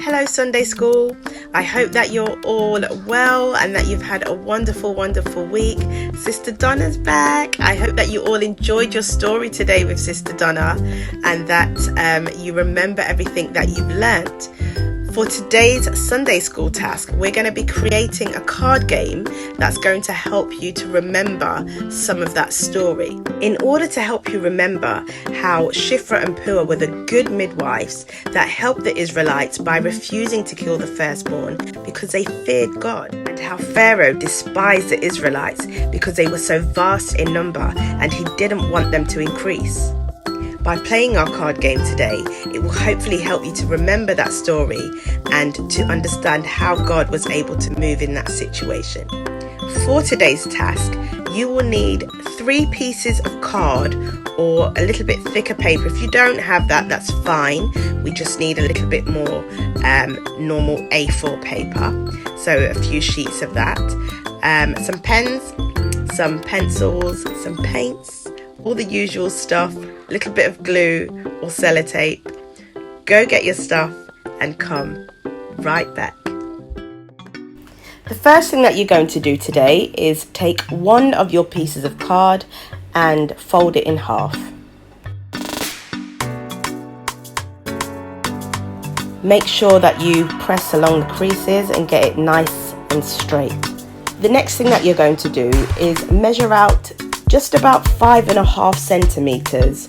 Hello Sunday School. I hope that you're all well and that you've had a wonderful week. Sister Donna's back. I hope that you all enjoyed your story today with Sister Donna and that you remember everything that you've learnt. For today's Sunday School task, we're going to be creating a card game that's going to help you to remember some of that story. In order to help you remember how Shiphrah and Puah were the good midwives that helped the Israelites by refusing to kill the firstborn because they feared God, and how Pharaoh despised the Israelites because they were so vast in number and he didn't want them to increase. By playing our card game today, it will hopefully help you to remember that story and to understand how God was able to move in that situation. For today's task, you will need 3 pieces of card or a little bit thicker paper. If you don't have that, that's fine. We just need a little bit more normal A4 paper. So a few sheets of that. Some pens, some pencils, some paints, all the usual stuff, a little bit of glue or sellotape. Go get your stuff and come right back. The first thing that you're going to do today is take one of your pieces of card and fold it in half. Make sure that you press along the creases and get it nice and straight. The next thing that you're going to do is measure out just about 5.5 centimeters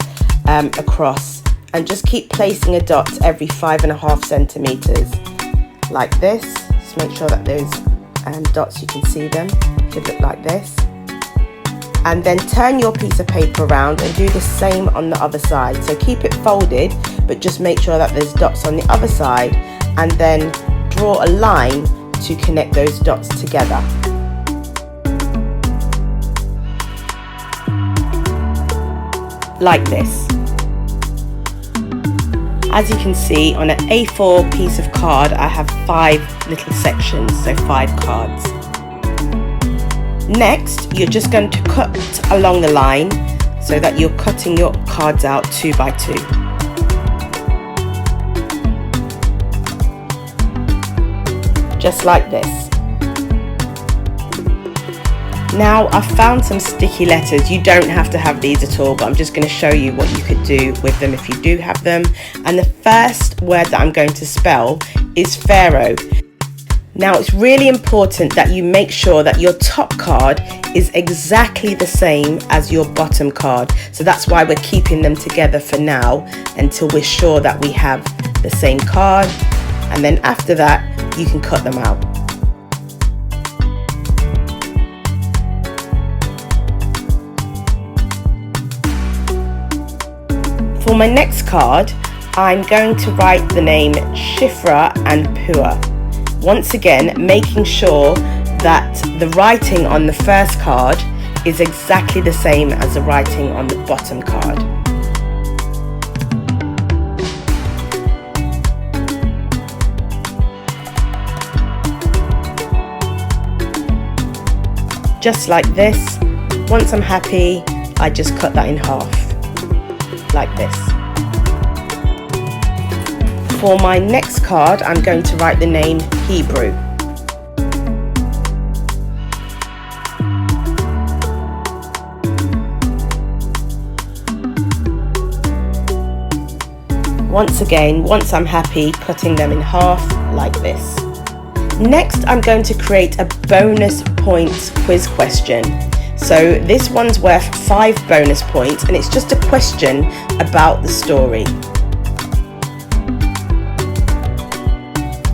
across, and just keep placing a dot every 5.5 centimeters like this. Just make sure that those dots, you can see them, should look like this. And then turn your piece of paper around and do the same on the other side. So keep it folded, but just make sure that there's dots on the other side, and then draw a line to connect those dots together. Like this. As you can see, on an A4 piece of card, I have 5 little sections, so 5 cards. Next, you're just going to cut along the line so that you're cutting your cards out 2 by 2. Just like this. Now, I've found some sticky letters. You don't have to have these at all, but I'm just going to show you what you could do with them if you do have them. And the first word that I'm going to spell is Pharaoh. Now, it's really important that you make sure that your top card is exactly the same as your bottom card. So that's why we're keeping them together for now until we're sure that we have the same card. And then after that, you can cut them out. For my next card, I'm going to write the name Shiphrah and Puah. Once again, making sure that the writing on the first card is exactly the same as the writing on the bottom card. Just like this. Once I'm happy, I just cut that in half. Like this. For my next card, I'm going to write the name Hebrew. Once again, once I'm happy, cutting them in half like this. Next, I'm going to create a bonus points quiz question. So this one's worth 5 bonus points, and it's just a question about the story.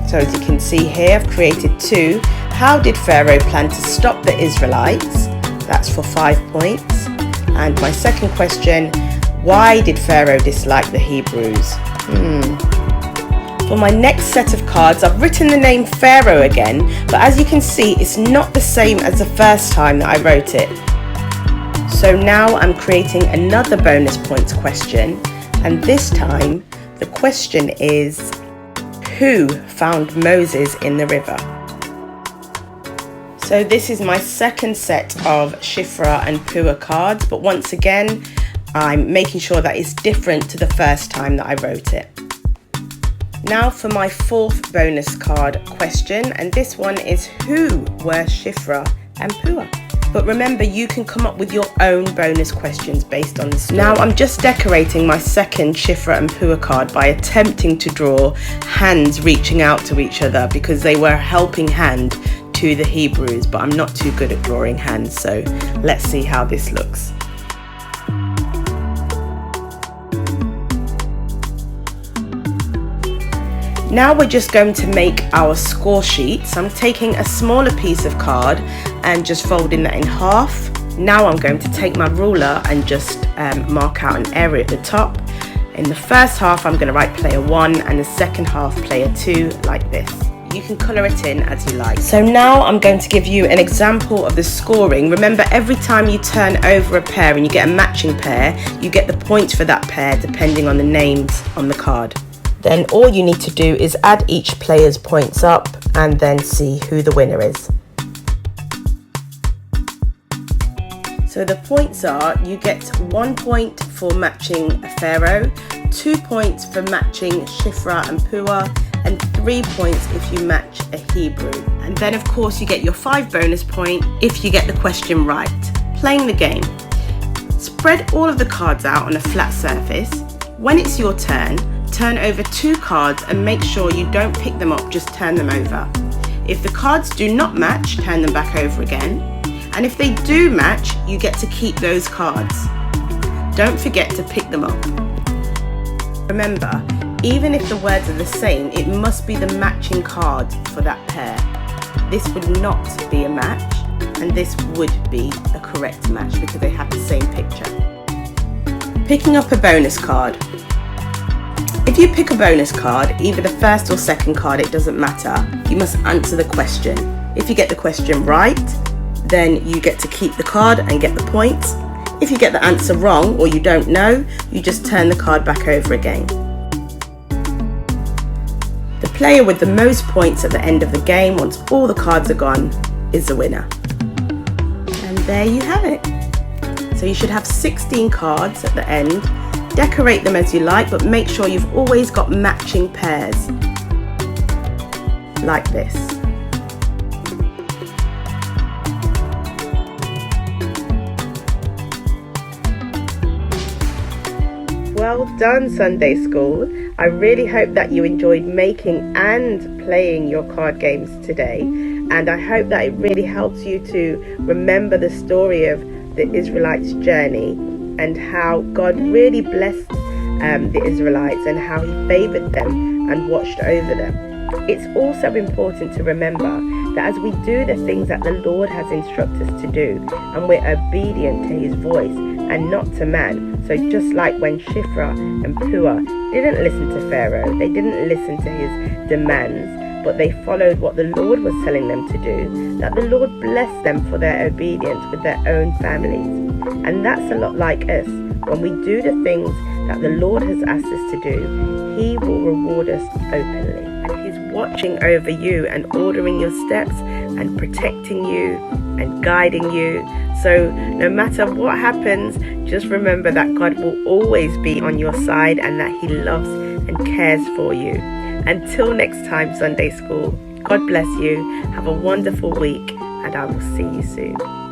So as you can see here, I've created 2. How did Pharaoh plan to stop the Israelites? That's for 5 points. And my second question, why did Pharaoh dislike the Hebrews? For my next set of cards, I've written the name Pharaoh again, but as you can see, it's not the same as the first time that I wrote it. So now I'm creating another bonus points question, and this time the question is, who found Moses in the river? So this is my second set of Shiphrah and Puah cards, but once again, I'm making sure that it's different to the first time that I wrote it. Now for my fourth bonus card question, and this one is, who were Shifra and Pua? But remember, you can come up with your own bonus questions based on the story. Now I'm just decorating my second Shifra and Pua card by attempting to draw hands reaching out to each other, because they were a helping hand to the Hebrews, but I'm not too good at drawing hands, so let's see how this looks. Now we're just going to make our score sheet. So I'm taking a smaller piece of card and just folding that in half. Now I'm going to take my ruler and just mark out an area at the top. In the first half I'm going to write player 1 and the second half player 2, like this. You can colour it in as you like. So now I'm going to give you an example of the scoring. Remember, every time you turn over a pair and you get a matching pair, you get the points for that pair depending on the names on the card. Then all you need to do is add each player's points up and then see who the winner is. So the points are, you get 1 point for matching a pharaoh, 2 points for matching Shifra and Pua, and 3 points if you match a Hebrew. And then of course you get your 5 bonus point if you get the question right. Playing the game. Spread all of the cards out on a flat surface. When it's your turn, turn over 2 cards and make sure you don't pick them up, just turn them over. If the cards do not match, turn them back over again. And if they do match, you get to keep those cards. Don't forget to pick them up. Remember, even if the words are the same, it must be the matching card for that pair. This would not be a match, and this would be a correct match because they have the same picture. Picking up a bonus card. If you pick a bonus card, either the first or second card, it doesn't matter. You must answer the question. If you get the question right, then you get to keep the card and get the points. If you get the answer wrong or you don't know, you just turn the card back over again. The player with the most points at the end of the game, once all the cards are gone, is the winner. And there you have it. So you should have 16 cards at the end. Decorate them as you like, but make sure you've always got matching pairs, like this. Well done, Sunday School. I really hope that you enjoyed making and playing your card games today, and I hope that it really helps you to remember the story of the Israelites' journey and how God really blessed the Israelites and how he favoured them and watched over them. It's also important to remember that as we do the things that the Lord has instructed us to do, and we're obedient to his voice and not to man. So just like when Shifra and Pua didn't listen to Pharaoh, they didn't listen to his demands, but they followed what the Lord was telling them to do, that the Lord blessed them for their obedience with their own families. And that's a lot like us. When we do the things that the Lord has asked us to do, he will reward us openly. And he's watching over you and ordering your steps and protecting you and guiding you. So no matter what happens, just remember that God will always be on your side and that he loves and cares for you. Until next time, Sunday School, God bless you. Have a wonderful week, and I will see you soon.